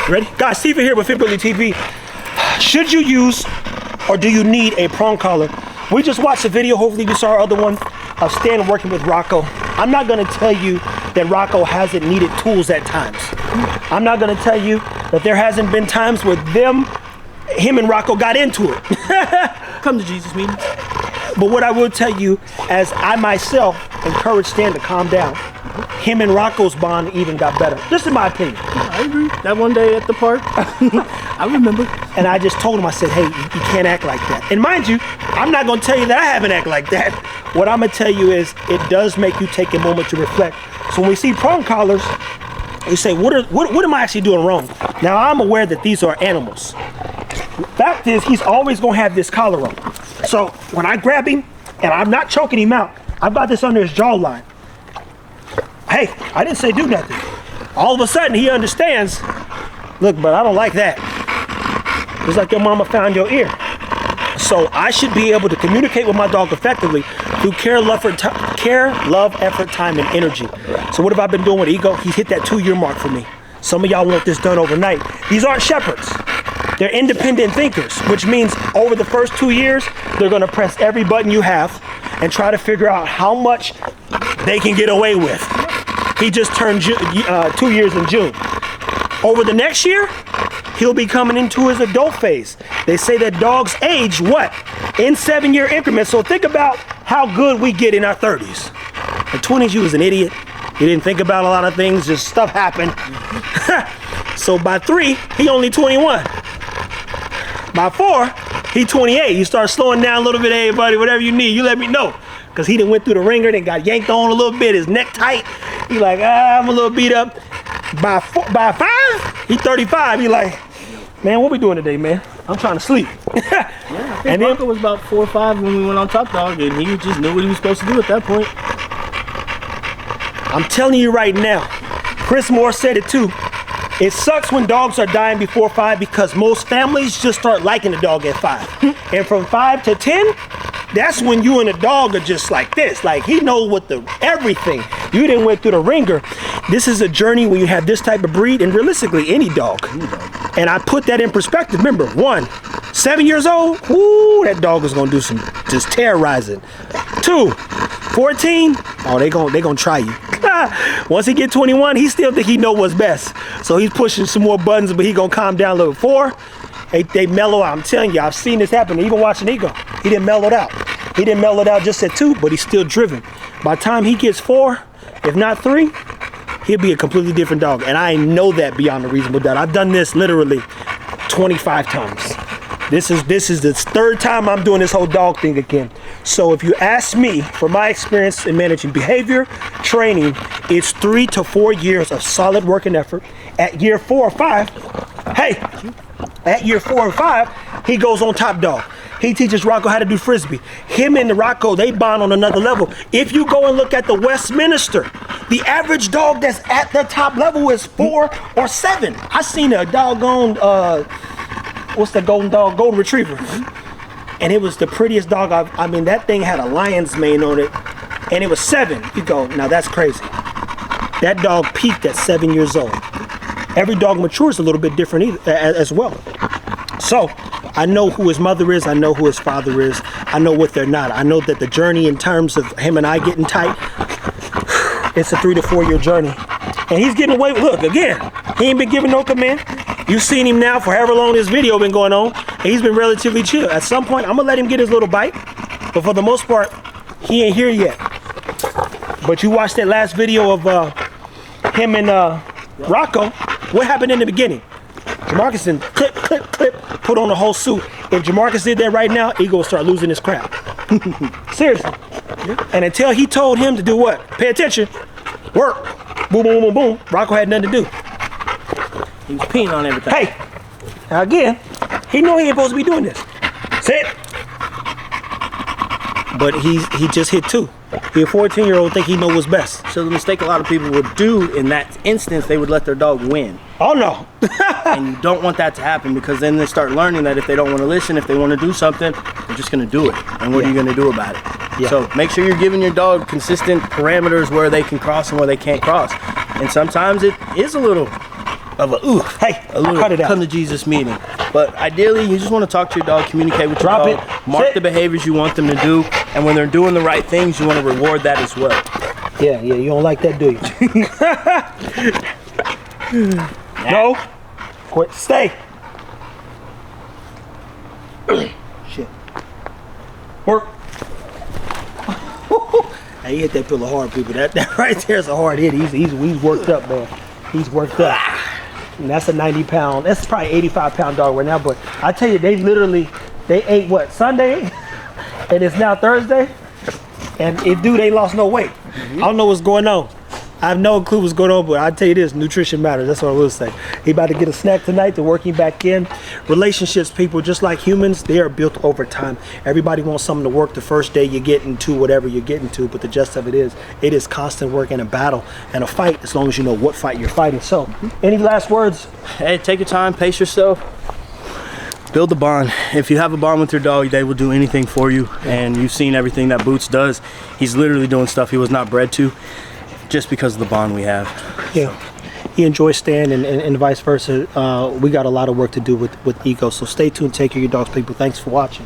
Ready? Guys, Steven here with FBTV. Should you use or do you need a prong collar? We just watched a video, hopefully you saw our other one, of Stan working with Rocco. I'm not gonna tell you that Rocco hasn't needed tools at times. I'm not gonna tell you that there hasn't been times where him and Rocco got into it. Come to Jesus meetings. But what I will tell you, as I myself encouraged Stan to calm down, him and Rocco's bond even got better. Just in my opinion. I agree. That one day at the park, I remember. And I just told him, I said, hey, you can't act like that. And mind you, I'm not gonna tell you that I haven't acted like that. What I'm gonna tell you is, it does make you take a moment to reflect. So when we see prong collars, you say, what am I actually doing wrong? Now I'm aware that these are animals. Fact is, he's always gonna have this collar on. So when I grab him, and I'm not choking him out, I've got this under his jawline. Hey, I didn't say do nothing. All of a sudden he understands, look, but I don't like that. It's like your mama found your ear. So I should be able to communicate with my dog effectively through care, love, effort, time, and energy. So what have I been doing with Ego? He's hit that 2-year mark for me. Some of y'all want this done overnight. These aren't shepherds. They're independent thinkers, which means over the first 2 years, they're gonna press every button you have and try to figure out how much they can get away with. He just turned 2 years in June. Over the next year, he'll be coming into his adult phase. They say that dogs age what? In 7-year increments. So think about how good we get in our 30s. In 20s, you was an idiot. You didn't think about a lot of things, just stuff happened. So by 3, he only 21. By 4, he 28. You start slowing down a little bit, hey buddy, whatever you need, you let me know. Cause he done went through the ringer, then got yanked on a little bit, his neck tight. He like, I'm a little beat up. By 5, he 35. He like, man, what we doing today, man? I'm trying to sleep. Yeah, I think Rocco was about 4 or 5 when we went on Top Dog, and he just knew what he was supposed to do at that point. I'm telling you right now, Chris Moore said it too. It sucks when dogs are dying before 5 because most families just start liking the dog at 5. And from 5 to 10, that's when you and the dog are just like this. Like he knows what everything. You didn't went through the ringer. This is a journey when you have this type of breed, and realistically any dog. And I put that in perspective. Remember, 1, 7 years old, ooh, that dog is gonna do some just terrorizing. 2, 14, oh, they gonna try you. Once he get 21, he still think he know what's best. So he's pushing some more buttons, but he gonna calm down a little. 4, they mellow out. I'm telling you, I've seen this happen. Even watching Ego, he didn't mellow it out. He didn't mellow it out just at 2, but he's still driven. By the time he gets 4, if not 3, he'll be a completely different dog. And I know that beyond a reasonable doubt. I've done this literally 25 times. This is the 3rd time I'm doing this whole dog thing again. So if you ask me, for my experience in managing behavior, training, it's 3 to 4 years of solid work and effort. At year 4 or 5, at year 4 or 5, he goes on Top Dog. He teaches Rocco how to do Frisbee. Him and Rocco, they bond on another level. If you go and look at the Westminster, the average dog that's at the top level is 4 or 7. I seen a doggone, what's the golden dog? Golden Retriever. And it was the prettiest dog I mean, that thing had a lion's mane on it, and it was 7. You go, now that's crazy. That dog peaked at 7 years old. Every dog matures a little bit different as well. So, I know who his mother is, I know who his father is, I know what they're not. I know that the journey in terms of him and I getting tight, it's a 3 to 4 year journey. And he's getting away, look, again, he ain't been giving no command. You've seen him now for however long this video been going on, and he's been relatively chill. At some point, I'm gonna let him get his little bite, but for the most part, he ain't here yet. But you watched that last video of him and Rocco. What happened in the beginning? Jamarcus did clip, clip, clip, put on the whole suit. If Jamarcus did that right now, Ego will start losing his crap. Seriously. And until he told him to do what? Pay attention, work, boom, boom, boom, boom, Rocco had nothing to do. He was peeing on everything. Hey, now again, he knew he ain't supposed to be doing this. Sit. But he just hit 2. He a 14-year-old think he know what's best. So the mistake a lot of people would do in that instance, they would let their dog win. Oh no. And you don't want that to happen, because then they start learning that if they don't want to listen, if they want to do something, they're just going to do it. And what are you going to do about it? Yeah. So make sure you're giving your dog consistent parameters where they can cross and where they can't cross. And sometimes it is a little of a Hey, a little cut it out. come to Jesus meeting. But ideally, you just want to talk to your dog, communicate with Drop your dog, it. mark Sit. the behaviors you want them to do, and when they're doing the right things, you want to reward that as well. Yeah, you don't like that, do you? No. Quit. Stay. Shit. Work. Hey, he hit that pillow hard, people. That right there is a hard hit. He's worked up, man. He's worked up. And that's a 90-pound. That's probably 85-pound dog right now. But I tell you, they ate what, Sunday, and it's now Thursday, and they lost no weight. I don't know what's going on. I have no clue what's going on, but I tell you this, nutrition matters. That's what I will say. He about to get a snack tonight to work him back in. Relationships, people, just like humans, they are built over time. Everybody wants something to work the first day you get into whatever you're getting to, but the gist of it is constant work and a battle and a fight, as long as you know what fight you're fighting. So, any last words? Hey, take your time, pace yourself. Build a bond. If you have a bond with your dog, they will do anything for you. And you've seen everything that Boots does. He's literally doing stuff he was not bred to, just because of the bond we have. Yeah, he enjoys staying and vice versa. We got a lot of work to do with Ego, so stay tuned, take care of your dogs, people. Thanks for watching.